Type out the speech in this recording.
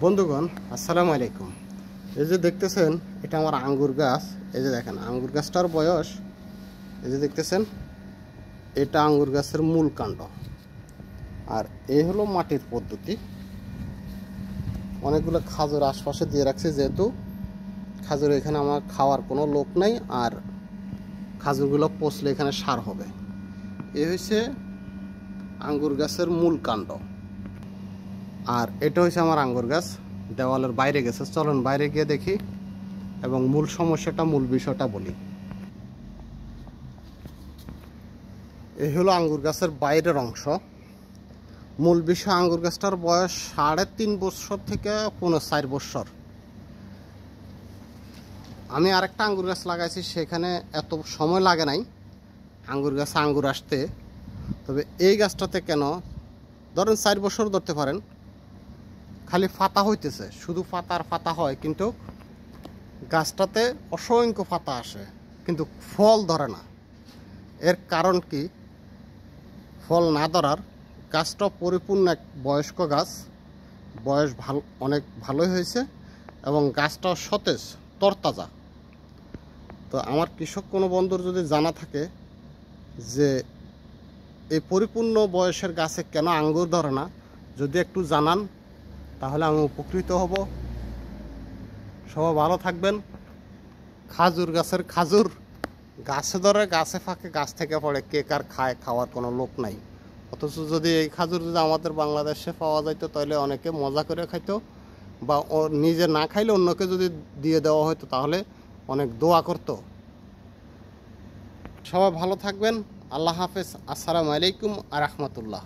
বন্ধুগণ আসসালামু আলাইকুম। এই যে দেখতেছেন এটা আমার আঙ্গুর গাছ। এই যে দেখেন আঙ্গুর গাছটার বয়স, এই যে দেখতেছেন এটা আঙ্গুর গাছের মূল কাণ্ড। আর এই হলো মাটির পদ্ধতি। অনেকগুলো খাজুর আশপাশে দিয়ে রাখছে, যেহেতু খাজুর এখানে আমার খাওয়ার কোনো লোক নাই, আর খাজুরগুলো পচলে এখানে সার হবে। এই হচ্ছে আঙ্গুর গাছের মূল কাণ্ড। আর এটা হচ্ছে আমার আঙ্গুর গাছ, দেওয়ালের বাইরে গেছে। চলুন বাইরে গিয়ে দেখি এবং মূল সমস্যাটা, মূল বিষয়টা বলি। এই হলো আঙ্গুর গাছের বাইরের অংশ। মূল বিষয়, আঙ্গুর গাছটার বয়স 3.5 বছর থেকে 4.5 বছর। আমি আরেকটা আঙ্গুর গাছ লাগাইছি, সেখানে এত সময় লাগে নাই আঙ্গুর গাছে আঙ্গুর আসতে। তবে এই গাছটাতে কেন ধরেন 4 বছর ধরতে পারেন, খালি পাতা হইতেছে, শুধু পাতা আর পাতা হয়, কিন্তু গাছটাতে অসংখ্য পাতা আসে কিন্তু ফল ধরে না। এর কারণ কি? ফল না ধরার, গাছটা পরিপূর্ণ এক বয়স্ক গাছ, বয়স অনেক ভালোই হয়েছে এবং গাছটা সতেজ তরতাজা। তো আমার কৃষক কোনো বন্ধুর যদি জানা থাকে যে এই পরিপূর্ণ বয়সের গাছে কেন আঙ্গুর ধরে না, যদি একটু জানান তাহলে আমি উপকৃত হব। সবাই ভালো থাকবেন। খাজুর গাছের খাজুর গাছে ধরে, গাছে ফাঁকে, গাছ থেকে পড়ে, কে কার খায়, খাওয়ার কোনো লোক নাই। অথচ যদি এই খাজুর যদি আমাদের বাংলাদেশে পাওয়া যাইতো, তাহলে অনেকে মজা করে খাইতো, বা নিজে না খাইলে অন্যকে যদি দিয়ে দেওয়া হতো তাহলে অনেক দোয়া করতো। সবাই ভালো থাকবেন। আল্লাহ হাফেজ। আসসালামু আলাইকুম আ রহমতুল্লাহ।